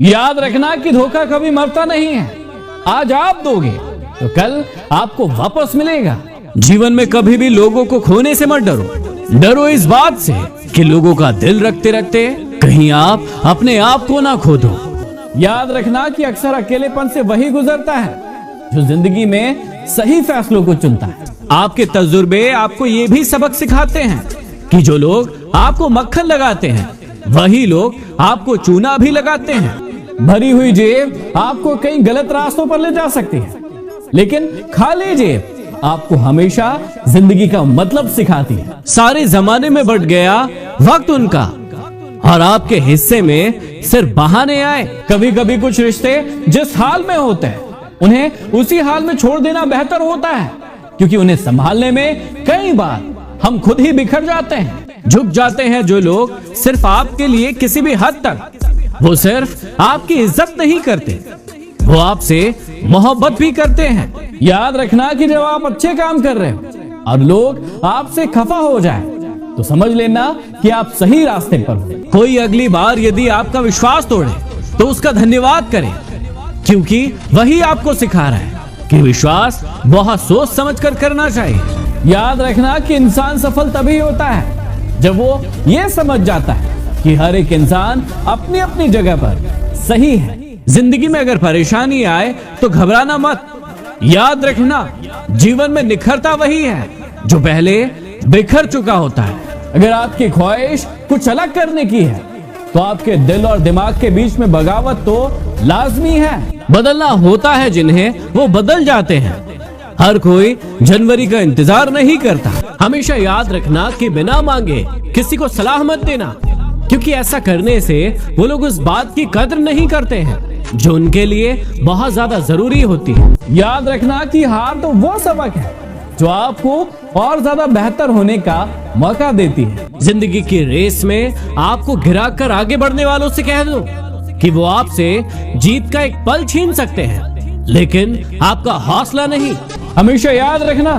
याद रखना कि धोखा कभी मरता नहीं है। आज आप दोगे तो कल आपको वापस मिलेगा। जीवन में कभी भी लोगों को खोने से मत डरो। डरो इस बात से कि लोगों का दिल रखते रखते कहीं आप अपने आप को ना खो दो। याद रखना कि अक्सर अकेलेपन से वही गुजरता है जो जिंदगी में सही फैसलों को चुनता है। आपके तजुर्बे आपको ये भी सबक सिखाते हैं कि जो लोग आपको मक्खन लगाते हैं वही लोग आपको चूना भी लगाते हैं। भरी हुई जेब आपको कई गलत रास्तों पर ले जा सकती है, लेकिन खाली जेब आपको हमेशा जिंदगी का मतलब सिखाती है। सारे जमाने में बढ़ गया वक्त उनका और आपके हिस्से में सिर्फ बहाने आए। कभी कभी कुछ रिश्ते जिस हाल में होते हैं उन्हें उसी हाल में छोड़ देना बेहतर होता है, क्योंकि उन्हें संभालने में कई बार हम खुद ही बिखर जाते हैं। झुक जाते हैं जो लोग सिर्फ आपके लिए किसी भी हद तक। वो सिर्फ आपकी इज्जत नहीं करते, वो आपसे मोहब्बत भी करते हैं। याद रखना कि जब आप अच्छे काम कर रहे हो और लोग आपसे खफा हो जाए तो समझ लेना कि आप सही रास्ते पर हो। कोई अगली बार यदि आपका विश्वास तोड़े तो उसका धन्यवाद करें, क्योंकि वही आपको सिखा रहा है कि विश्वास बहुत सोच समझ कर करना चाहिए। याद रखना कि इंसान सफल तभी होता है जब वो ये समझ जाता है कि हर एक इंसान अपनी अपनी जगह पर सही है। जिंदगी में अगर परेशानी आए तो घबराना मत। याद रखना जीवन में निखरता वही है जो पहले बिखर चुका होता है। अगर आपकी ख्वाहिश कुछ अलग करने की है तो आपके दिल और दिमाग के बीच में बगावत तो लाजमी है। बदलना होता है जिन्हें वो बदल जाते हैं। हर कोई जनवरी का इंतजार नहीं करता। हमेशा याद रखना कि बिना मांगे किसी को सलाह मत देना, क्योंकि ऐसा करने से वो लोग उस बात की कदर नहीं करते हैं जो उनके लिए बहुत ज्यादा जरूरी होती है। याद रखना कि हार तो वो सबक है जो आपको और ज्यादा बेहतर होने का मौका देती है। जिंदगी की रेस में आपको गिरा कर आगे बढ़ने वालों से कह दो कि वो आपसे जीत का एक पल छीन सकते हैं, लेकिन आपका हौसला नहीं। हमेशा याद रखना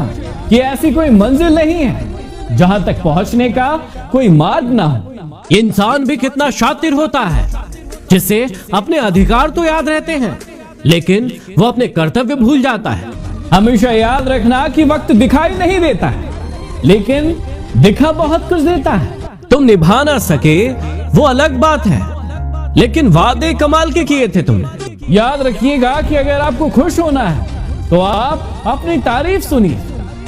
कि ऐसी कोई मंजिल नहीं है जहां तक पहुंचने का कोई मार्ग ना हो। इंसान भी कितना शातिर होता है जिसे अपने अधिकार तो याद रहते हैं, लेकिन वो अपने कर्तव्य भूल जाता है। हमेशा याद रखना कि वक्त दिखाई नहीं देता है, लेकिन दिखा बहुत कुछ देता है। तुम निभा ना सके वो अलग बात है, लेकिन वादे कमाल के किए थे तुमने। याद रखिएगा कि अगर आपको खुश होना है तो आप अपनी तारीफ सुनिए,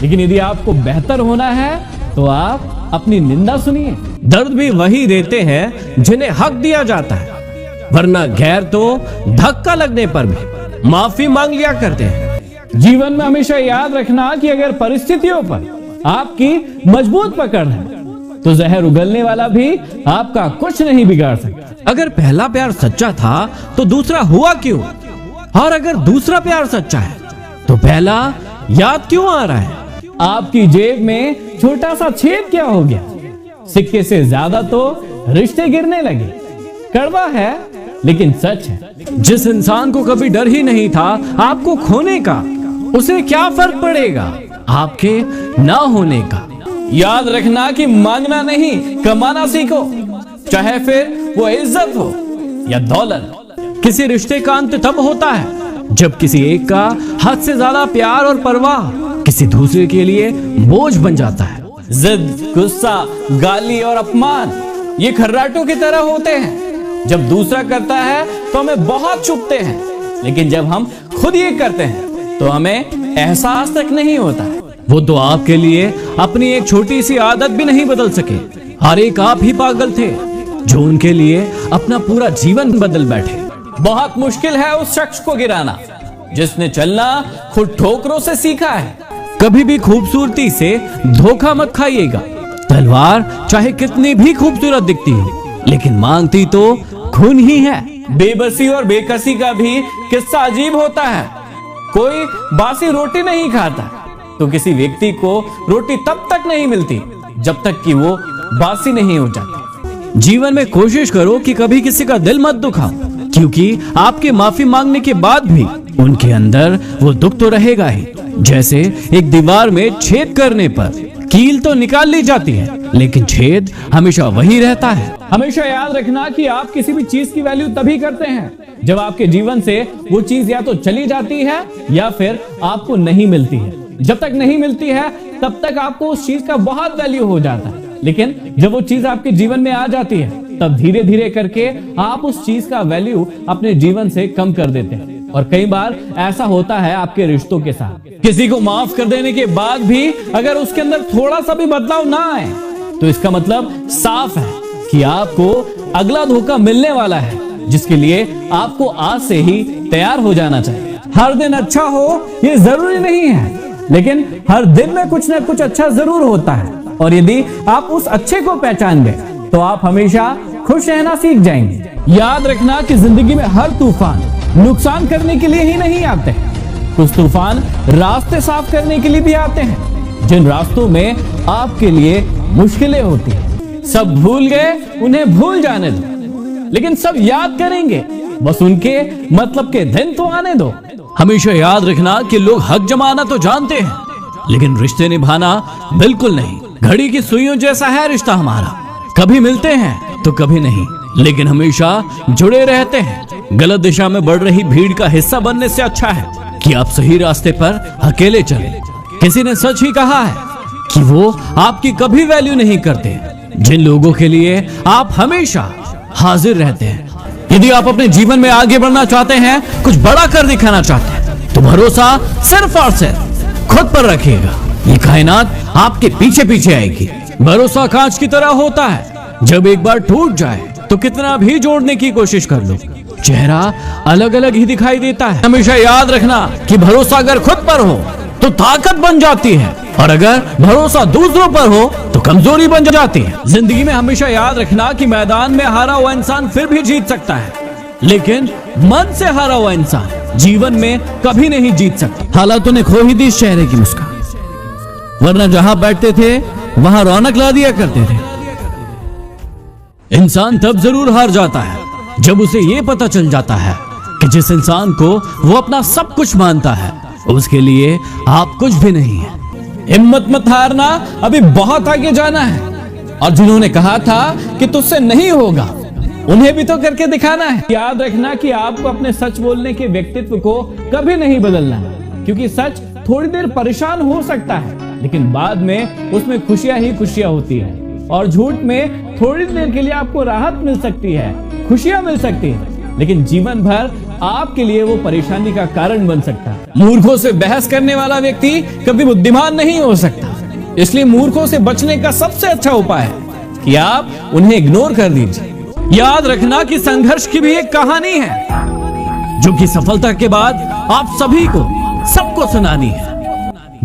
लेकिन यदि आपको बेहतर होना है तो आप अपनी निंदा सुनिए। दर्द भी वही देते हैं जिन्हें हक दिया जाता है, वरना गैर तो धक्का लगने पर भी माफी मांग लिया करते हैं। जीवन में हमेशा याद रखना कि अगर परिस्थितियों पर आपकी मजबूत पकड़ है तो जहर उगलने वाला भी आपका कुछ नहीं बिगाड़ सकता। अगर पहला प्यार सच्चा था तो दूसरा हुआ क्यों? और अगर दूसरा प्यार सच्चा है तो पहला याद क्यों आ रहा है? आपकी जेब में छोटा सा छेद क्या हो गया? सिक्के से ज्यादा तो रिश्ते गिरने लगे। कड़वा है लेकिन सच है। जिस इंसान को कभी डर ही नहीं था आपको खोने का, उसे क्या फर्क पड़ेगा आपके ना होने का? याद रखना कि मांगना नहीं कमाना सीखो, चाहे फिर वो इज्जत हो या दौलत। किसी रिश्ते का अंत तब होता है जब किसी एक का हद से ज्यादा प्यार और परवाह किसी दूसरे के लिए बोझ बन जाता है। जिद, गुस्सा, गाली और अपमान ये खर्राटों की तरह होते हैं। जब दूसरा करता है तो हमें बहुत चुभते हैं, लेकिन जब हम खुद ये करते हैं तो हमें एहसास तक नहीं होता। वो तो आपके लिए अपनी एक छोटी सी आदत भी नहीं बदल सके। हर एक आप ही पागल थे जो उनके लिए अपना पूरा जीवन बदल बैठे। बहुत मुश्किल है उस शख्स को गिराना जिसने चलना खुद ठोकरों से सीखा है। कभी भी खूबसूरती से धोखा मत खाइएगा। तलवार चाहे कितनी भी खूबसूरत दिखती है, लेकिन मांगती तो खून ही है। बेबसी और बेकसी का भी किस्सा अजीब होता है। कोई बासी रोटी नहीं खाता तो किसी व्यक्ति को रोटी तब तक नहीं मिलती जब तक कि वो बासी नहीं हो जाती। जीवन में कोशिश करो कि कभी किसी का दिल मत दुखाओ, क्योंकि आपके माफी मांगने के बाद भी उनके अंदर वो दुख तो रहेगा ही। जैसे एक दीवार में छेद करने पर कील तो निकाल ली जाती है, लेकिन छेद हमेशा वही रहता है। हमेशा याद रखना कि आप किसी भी चीज की वैल्यू तभी करते हैं जब आपके जीवन से वो चीज या तो चली जाती है या फिर आपको नहीं मिलती है। जब तक नहीं मिलती है तब तक आपको उस चीज का बहुत वैल्यू हो जाता है, लेकिन जब वो चीज आपके जीवन में आ जाती है तब धीरे धीरे करके आप उस चीज का वैल्यू अपने जीवन से कम कर देते हैं। और कई बार ऐसा होता है आपके रिश्तों के साथ। किसी को माफ कर देने के बाद भी अगर उसके अंदर थोड़ा सा भी बदलाव ना आए तो इसका मतलब साफ है कि आपको अगला धोखा मिलने वाला है, जिसके लिए आपको आज से ही तैयार हो जाना चाहिए। हर दिन अच्छा हो ये जरूरी नहीं है, लेकिन हर दिन में कुछ ना कुछ अच्छा जरूर होता है। और यदि आप उस अच्छे को पहचान गए तो आप हमेशा खुश रहना सीख जाएंगे। याद रखना कि जिंदगी में हर तूफान नुकसान करने के लिए ही नहीं आते हैं, कुछ तूफान रास्ते साफ करने के लिए भी आते हैं, जिन रास्तों में आपके लिए मुश्किलें होती हैं। सब भूल गए उन्हें भूल जाने दो, लेकिन सब याद करेंगे, बस उनके मतलब के दिन तो आने दो। हमेशा याद रखना कि लोग हक जमाना तो जानते हैं, लेकिन रिश्ते निभाना बिल्कुल नहीं। घड़ी की सुइयों जैसा है रिश्ता हमारा, कभी मिलते हैं तो कभी नहीं, लेकिन हमेशा जुड़े रहते हैं। गलत दिशा में बढ़ रही भीड़ का हिस्सा बनने से अच्छा है कि आप सही रास्ते पर अकेले चले। किसी ने सच ही कहा है कि वो आपकी कभी वैल्यू नहीं करते जिन लोगों के लिए आप हमेशा हाजिर रहते हैं। यदि आप अपने जीवन में आगे बढ़ना चाहते हैं, कुछ बड़ा कर दिखाना चाहते हैं, तो भरोसा सिर्फ और सिर्फ खुद पर रखिएगा। ये कायनात आपके पीछे पीछे आएगी। भरोसा कांच की तरह होता है, जब एक बार टूट जाए तो कितना भी जोड़ने की कोशिश कर लो, चेहरा अलग अलग ही दिखाई देता है। हमेशा याद रखना कि भरोसा अगर खुद पर हो तो ताकत बन जाती है, और अगर भरोसा दूसरों पर हो तो कमजोरी बन जाती है। जिंदगी में हमेशा याद रखना कि मैदान में हारा हुआ इंसान फिर भी जीत सकता है, लेकिन मन से हारा हुआ इंसान जीवन में कभी नहीं जीत सकता। हालातों ने खो ही दी इस चेहरे की मुस्कान, वरना जहां बैठते थे वहां रौनक ला दिया करते थे। इंसान तब जरूर हार जाता है जब उसे ये पता चल जाता है कि जिस इंसान को वो अपना सब कुछ मानता है उसके लिए आप कुछ भी नहीं है। हिम्मत मत हारना, अभी बहुत आगे जाना है। और जिन्होंने कहा था कि तुझसे नहीं होगा, उन्हें भी तो करके दिखाना है। याद रखना कि आपको अपने सच बोलने के व्यक्तित्व को कभी नहीं बदलना है, क्योंकि सच थोड़ी देर परेशान हो सकता है, लेकिन बाद में उसमें खुशियां ही खुशियां होती है। और झूठ में थोड़ी देर के लिए आपको राहत मिल सकती है, खुशियां मिल सकती है, लेकिन जीवन भर आपके लिए वो परेशानी का कारण बन सकता है। मूर्खों से बहस करने वाला व्यक्ति कभी बुद्धिमान नहीं हो सकता, इसलिए मूर्खों से बचने का सबसे अच्छा उपाय है कि आप उन्हें इग्नोर कर दीजिए। याद रखना कि संघर्ष की भी एक कहानी है, जो कि सफलता के बाद आप सभी को सबको सुनानी है।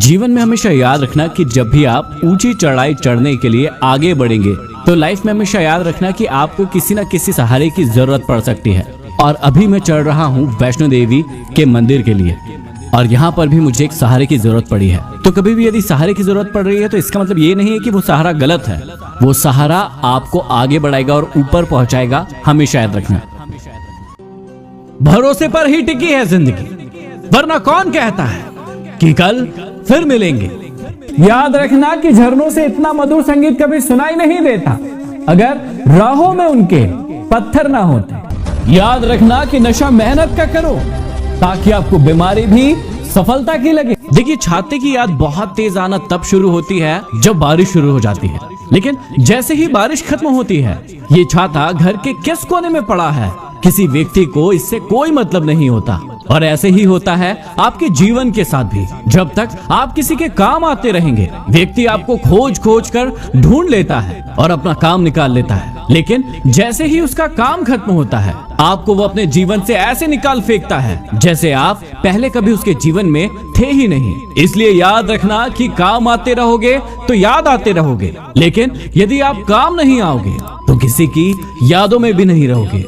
जीवन में हमेशा याद रखना कि जब भी आप ऊंची चढ़ाई चढ़ने के लिए आगे बढ़ेंगे तो लाइफ में हमेशा याद रखना कि आपको किसी न किसी सहारे की जरूरत पड़ सकती है। और अभी मैं चढ़ रहा हूँ वैष्णो देवी के मंदिर के लिए, और यहाँ पर भी मुझे एक सहारे की जरूरत पड़ी है। तो कभी भी यदि सहारे की जरूरत पड़ रही है तो इसका मतलब ये नहीं है कि वो सहारा गलत है, वो सहारा आपको आगे बढ़ाएगा और ऊपर पहुंचाएगा। हमेशा याद रखना, भरोसे पर ही टिकी है जिंदगी, वरना कौन कहता है कि कल फिर मिलेंगे। याद रखना कि झरनों से इतना मधुर संगीत कभी सुनाई नहीं देता अगर राहों में उनके पत्थर ना होते। याद रखना कि नशा मेहनत का करो ताकि आपको बीमारी भी सफलता की लगे। देखिए, छाते की याद बहुत तेज आना तब शुरू होती है जब बारिश शुरू हो जाती है, लेकिन जैसे ही बारिश खत्म होती है ये छाता घर के किस कोने में पड़ा है किसी व्यक्ति को इससे कोई मतलब नहीं होता। और ऐसे ही होता है आपके जीवन के साथ भी। जब तक आप किसी के काम आते रहेंगे, व्यक्ति आपको खोज खोज कर ढूंढ लेता है और अपना काम निकाल लेता है, लेकिन जैसे ही उसका काम खत्म होता है आपको वो अपने जीवन से ऐसे निकाल फेंकता है जैसे आप पहले कभी उसके जीवन में थे ही नहीं। इसलिए याद रखना कि काम आते रहोगे तो याद आते रहोगे, लेकिन यदि आप काम नहीं आओगे तो किसी की यादों में भी नहीं रहोगे।